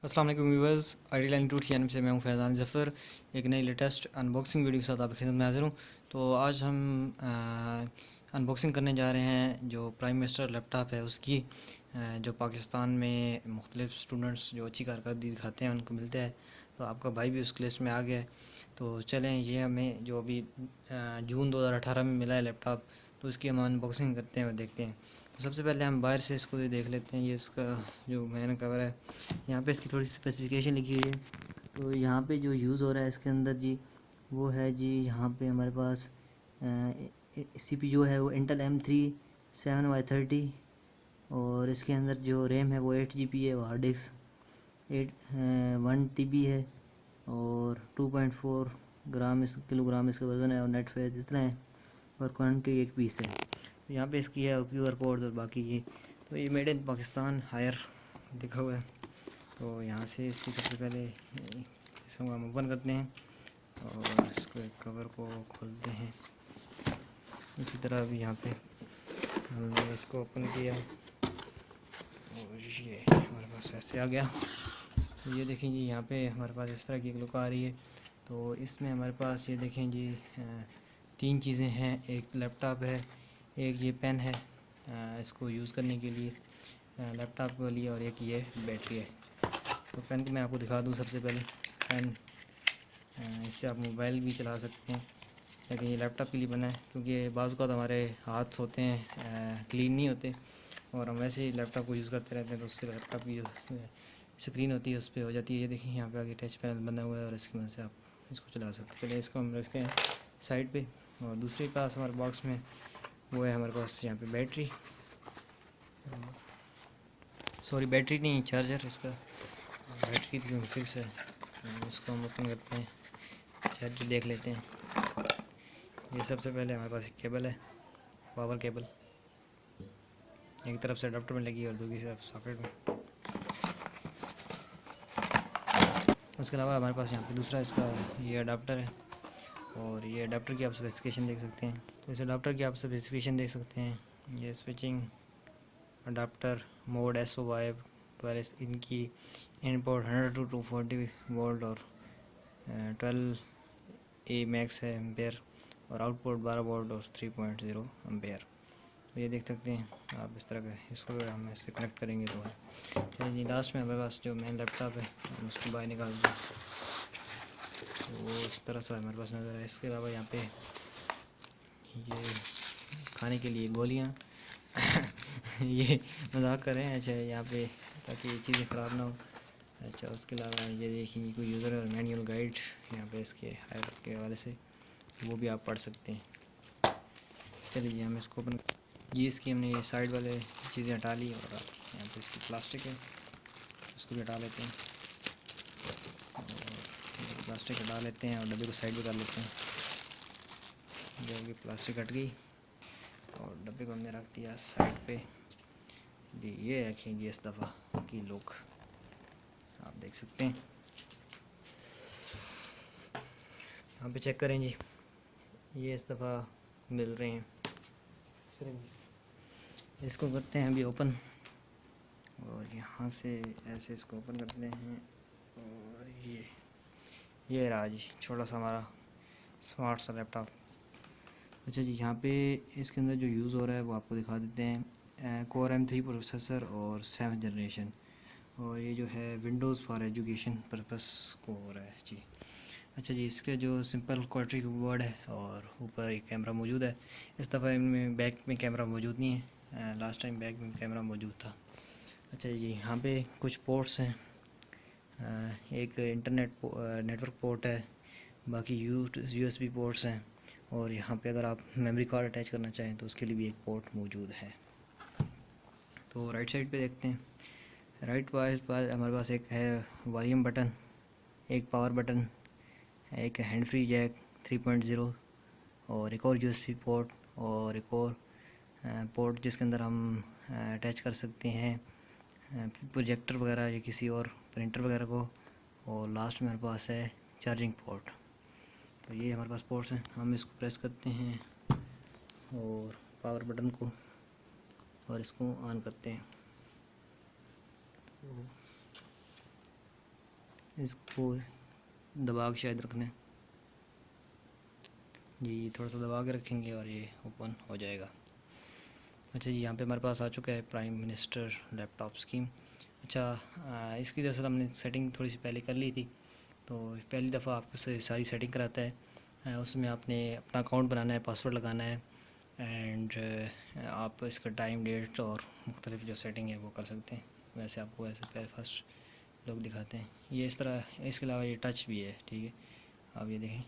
अस्सलाम वालेकुम viewers, ID line two channel से मैं हूं फैज़ान ज़फ़र। एक नई लेटेस्ट अनबॉक्सिंग वीडियो के साथ आपकी खिदमत में हाज़िर हूं। तो आज हम अनबॉक्सिंग करने जा रहे हैं जो प्राइम मिनिस्टर लैपटॉप है उसकी, जो पाकिस्तान में मुख्तलिफ स्टूडेंट्स जो अच्छी कारकर्दगी दिखाते हैं उनको मिलता है। तो आपका भाई भी उसकी लिस्ट में आ गया है। तो चलें, ये हमें जो अभी जून 2018 में मिला है लैपटॉप, तो इसकी हम अनबॉक्सिंग करते हैं और देखते हैं। तो सबसे पहले हम बाहर से इसको देख लेते हैं। ये इसका जो मैन कवर है, यहाँ पे इसकी थोड़ी स्पेसिफिकेशन लिखी हुई है। तो यहाँ पे जो यूज़ हो रहा है इसके अंदर जी, वो है जी, यहाँ पे हमारे पास CPU है वो इंटेल M3 7Y30, और इसके अंदर जो रैम है वो 8 GB है, और हार्ड डिस्क 1 TB है, और 2.4 ग्राम किलोग्राम इसका वज़न है, और नेट वेट इतना है, और क्वान्टिटी 1 पीस है। तो यहाँ पे इसकी है QR कोड और बाकी ये, तो ये मेड इन पाकिस्तान हायर लिखा हुआ है। तो यहाँ से इसकी सबसे पहले इसको हम ओपन करते हैं और इसको एक कवर को खोलते हैं। इसी तरह भी यहाँ पे हमने इसको ओपन किया और ये हमारे पास ऐसे आ गया। तो ये देखें जी, यहाँ पे हमारे पास इस तरह की एक लुक आ रही है। तो इसमें हमारे पास ये देखें जी, 3 चीज़ें हैं। एक लैपटॉप है, एक ये पेन है इसको यूज़ करने के लिए लैपटॉप के लिए, और एक ये बैटरी है। तो पेन को मैं आपको दिखा दूं। सबसे पहले पेन, इससे आप मोबाइल भी चला सकते हैं, लेकिन ये लैपटॉप के लिए बना है, क्योंकि बाज़ औक़ात हमारे हाथ होते हैं क्लीन नहीं होते, और हम वैसे ही लैपटॉप को यूज़ करते रहते हैं, तो उससे लैपटॉप की जो स्क्रीन होती है उस पर हो जाती है। ये देखिए, यहाँ पे आगे टच पैनल बना हुआ है और इसकी मदद से आप इसको चला सकते हैं। चलिए, इसको हम रखते हैं साइड पे। और दूसरे पास हमारे बॉक्स में वो है हमारे पास यहाँ पे बैटरी, सॉरी बैटरी नहीं, चार्जर। इसका बैटरी की फिक्स है। इसको हम ओपन करते हैं, चार्जर देख लेते हैं। ये सबसे पहले हमारे पास एक केबल है, पावर केबल, एक तरफ से अडाप्टर में लगी है और दूसरी तरफ सॉकेट में। उसके अलावा हमारे पास यहाँ पे दूसरा इसका ये अडाप्टर है, और ये अडाप्टर की आप स्पेसिफिकेशन देख सकते हैं। तो इस अडाप्टर की आप स्पेसिफिकेशन देख सकते हैं। ये स्विचिंग अडाप्टर मोड SOY 12, इनकी इनपुट 100 to 240 वोल्ट और 12A मैक्स है एम्पेयर, और आउटपुट 12 वोल्ट और 3.0 एम्पेयर। तो ये देख सकते हैं आप। इस तरह का इसको हम इससे कनेक्ट करेंगे तो है। चलिए जी, लास्ट में हमारे पास जो मेन लैपटॉप है हम उसको बाहर निकाल दें, तो वो इस तरह से हमारे पास नज़र है। इसके अलावा यहाँ पे ये खाने के लिए गोलियाँ ये मजाक कर रहे हैं। अच्छा, यहाँ पे ताकि ये चीज़ें ख़राब ना हो। अच्छा, उसके अलावा ये देखिए कोई यूज़र और मैनुअल गाइड यहाँ पे इसके हायर के हवाले से, वो भी आप पढ़ सकते हैं। चलिए जी, हम इसको ओपन, ये इसकी हमने ये साइड वाले चीज़ें हटा ली, और यहाँ पे इसकी प्लास्टिक है, इसको भी हटा लेते हैं, और प्लास्टिक हटा लेते हैं और डब्बे को साइड पे कर लेते हैं। जो कि प्लास्टिक हट गई और डब्बे को हमने रख दिया साइड पे। ये रखेंगे इस दफ़ा की लुक आप देख सकते हैं। यहाँ पे चेक करें जी, ये इस दफ़ा मिल रहे हैं। इसको करते हैं अभी ओपन, और यहाँ से ऐसे इसको ओपन करते हैं, और ये रहा जी छोटा सा हमारा स्मार्ट सा लैपटॉप। अच्छा जी, यहाँ पे इसके अंदर जो यूज़ हो रहा है वो आपको दिखा देते हैं। कोर M3 प्रोसेसर और 7th जनरेशन, और ये जो है विंडोज़ फॉर एजुकेशन पर्पस को हो रहा है जी। अच्छा जी, इसके जो सिंपल क्वाड्री कीबोर्ड है और ऊपर एक कैमरा मौजूद है। इस दफ़ा इनमें बैक में कैमरा मौजूद नहीं है, लास्ट टाइम बैक में कैमरा मौजूद था। अच्छा जी, यहाँ पे कुछ पोर्ट्स हैं। एक इंटरनेट नेटवर्क पोर्ट है, बाकी USB पोर्ट्स हैं, और यहाँ पे अगर आप मेमोरी कार्ड अटैच करना चाहें तो उसके लिए भी एक पोर्ट मौजूद है। तो राइट साइड पे देखते हैं। राइट पास हमारे पास एक है वॉल्यूम बटन, एक पावर बटन, एक हैंड फ्री जैक 3.0, और एक और USB पोर्ट, और एक और पोर्ट जिसके अंदर हम अटैच कर सकते हैं प्रोजेक्टर वगैरह या किसी और प्रिंटर वगैरह को, और लास्ट में हमारे पास है चार्जिंग पोर्ट। तो ये हमारे पास पोर्ट्स हैं। हम इसको प्रेस करते हैं और पावर बटन को, और इसको ऑन करते हैं। इसको दबा के शायद रखना है जी, थोड़ा सा दबा के रखेंगे और ये ओपन हो जाएगा। अच्छा जी, यहाँ पे हमारे पास आ चुका है प्राइम मिनिस्टर लैपटॉप स्कीम। अच्छा, इसकी दरअसल हमने सेटिंग थोड़ी सी पहले कर ली थी, तो पहली दफ़ा आपको सारी सेटिंग कराता है। उसमें आपने अपना अकाउंट बनाना है, पासवर्ड लगाना है एंड आप इसका टाइम डेट और मुख्तलिफ जो सेटिंग है वो कर सकते हैं। वैसे आपको ऐसे पहले फर्स्ट लोग दिखाते हैं ये इस तरह। इसके अलावा ये टच भी है, ठीक है, आप ये देखें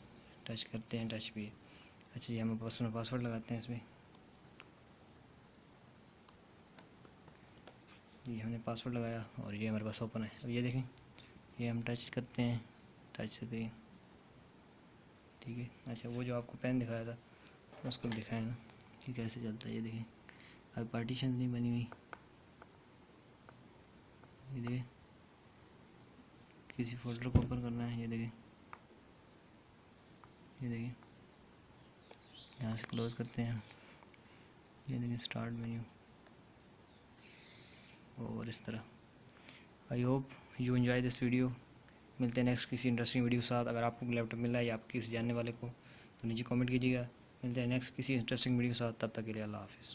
टच करते हैं, टच भी है। अच्छा जी, हम पर्सनल पासवर्ड लगाते हैं इसमें जी, हमने पासवर्ड लगाया और ये हमारे पास ओपन है। अब ये देखें, ये हम टच करते हैं, टच से दें, ठीक है। अच्छा, वो जो आपको पेन दिखाया था उसको भी दिखाया ना कि कैसे चलता है। ये देखें, अब पार्टीशन नहीं बनी हुई, ये देखें, किसी फोल्डर को ओपन करना है, ये देखें, ये देखें, यहाँ से क्लोज करते हैं, ये देखें स्टार्ट मेन्यू, और इस तरह। I hope you enjoy this video. मिलते हैं नेक्स्ट किसी इंटरेस्टिंग वीडियो के साथ। अगर आपको लैपटॉप मिला है या आप किसी जानने वाले को तो नीचे कमेंट कीजिएगा। मिलते हैं नेक्स्ट किसी इंटरेस्टिंग वीडियो के साथ, तब तक के लिए अल्लाह हाफिज़।